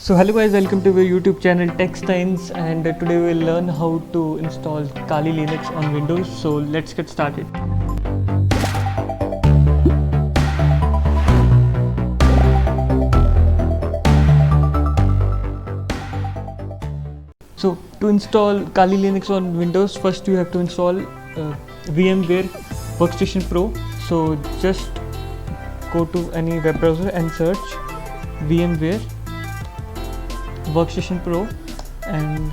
So hello guys, welcome to our YouTube channel TechScience, and today we'll learn how to install Kali Linux on Windows. So let's get started. So to install Kali Linux on Windows, first you have to install VMware Workstation Pro. So just go to any web browser and search VMware Workstation Pro and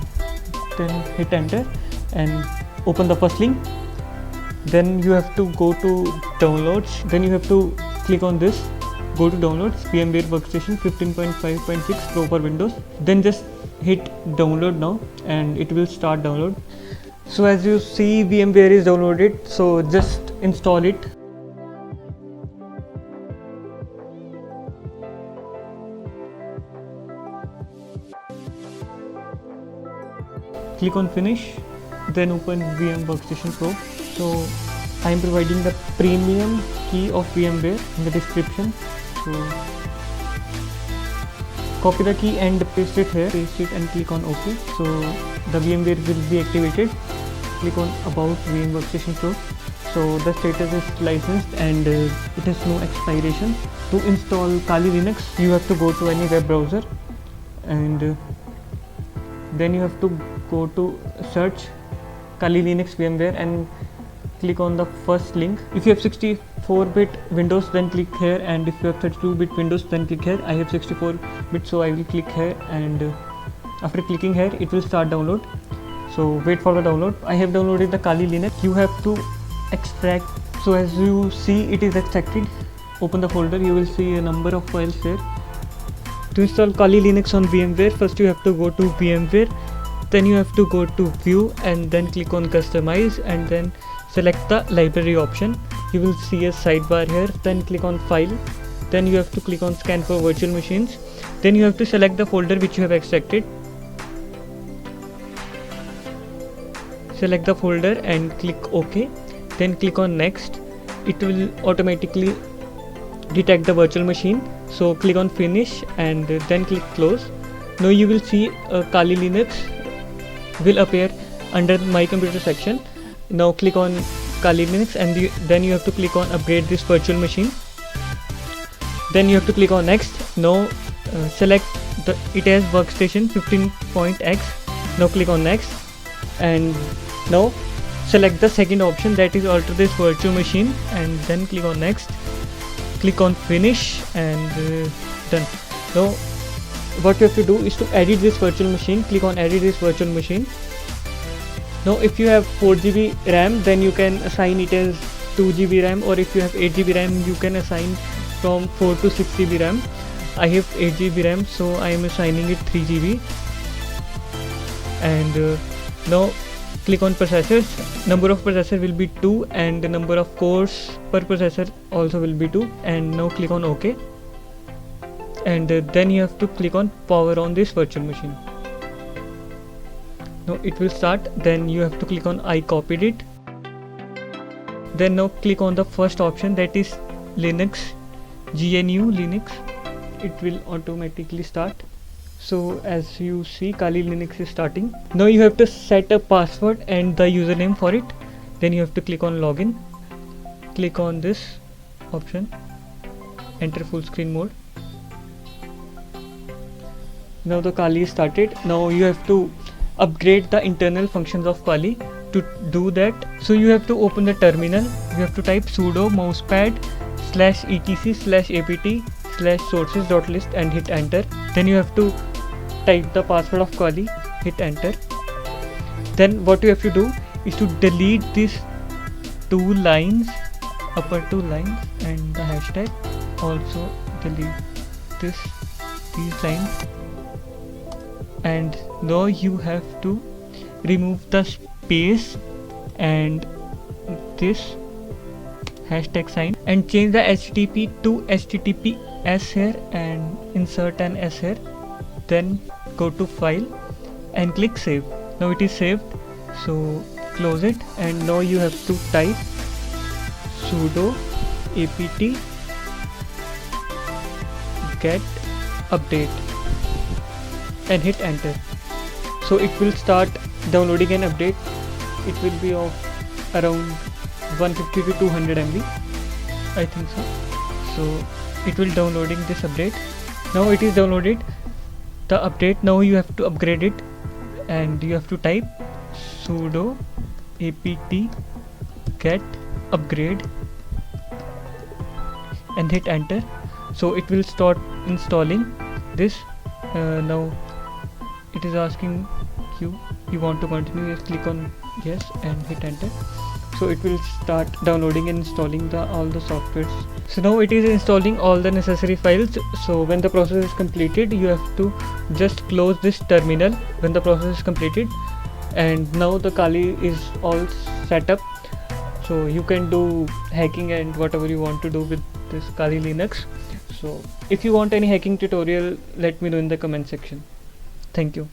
then hit enter and open the first link. Then you have to go to downloads, then you have to click on this, go to downloads, VMware Workstation 15.5.6 Pro for Windows, then just hit download now and it will start download. So as you see, VMware is downloaded, so just install it. Click on finish, then open VM Workstation Pro. So I am providing the premium key of VMware in the description. So copy the key and paste it here, paste it and click on OK. So the VMware will be activated. Click on About VM Workstation Pro. So the status is licensed and it has no expiration. To install Kali Linux, you have to go to any web browser and then you have to go to search Kali Linux VMware and click on the first link. If you have 64-bit Windows, then click here, and if you have 32-bit Windows, then click here. I have 64-bit, so I will click here, and after clicking here it will start download. So wait for the download. I have downloaded the Kali Linux. You have to extract. So as you see, it is extracted. Open the folder, you will see a number of files here. To install Kali Linux on VMware, first you have to go to VMware, then you have to go to View and then click on Customize and then select the library option. You will see a sidebar here, then click on File, then you have to click on Scan for virtual machines, then you have to select the folder which you have extracted. Select the folder and click OK, then click on Next. It will automatically detect the virtual machine, so click on Finish and then click Close. Now you will see Kali Linux will appear under My Computer section. Now click on Kali Linux and then you have to click on Upgrade this virtual machine. Then you have to click on Next. Now select it as Workstation 15.x. Now click on Next and now select the second option, that is alter this virtual machine, and then click on Next. Click on Finish and done. Now what you have to do is to edit this virtual machine. Click on Edit this virtual machine. Now if you have 4GB RAM, then you can assign it as 2GB RAM, or if you have 8GB RAM, you can assign from 4 to 6GB RAM. I have 8GB RAM, so I am assigning it 3GB. And now click on processors. Number of processor will be 2 and the number of cores per processor also will be 2. And now click on OK. And then you have to click on Power on this virtual machine. Now it will start. Then you have to click on I copied it. Then now click on the first option, that is Linux, GNU Linux. It will automatically start. So as you see, Kali Linux is starting. Now you have to set a password and the username for it. Then you have to click on Login. Click on this option, enter full screen mode. Now the Kali is started. Now you have to upgrade the internal functions of Kali. To do that, so you have to open the terminal. You have to type sudo mousepad /etc/apt/sources.list and hit enter. Then you have to type the password of Kali, hit enter. Then what you have to do is to delete these two lines, upper two lines, and the hashtag. Also delete these lines. And now you have to remove the space and this hashtag sign and change the HTTP to HTTPS here and insert an S here. Then go to File and click Save. Now it is saved, so close it, and now you have to type sudo apt get update. and hit enter. So it will start downloading an update. It will be of around 150 to 200 MB, I think so. So it will downloading this update. Now it is downloaded the update. Now you have to upgrade it, and you have to type sudo apt get upgrade and hit enter. So it will start installing this. Now it is asking you want to continue. Yes, click on yes and hit enter. So it will start downloading and installing all the softwares. So now it is installing all the necessary files. So when the process is completed, you have to just close this terminal when the process is completed. And now the Kali is all set up, so you can do hacking and whatever you want to do with this Kali Linux. So if you want any hacking tutorial, let me know in the comment section. Thank you.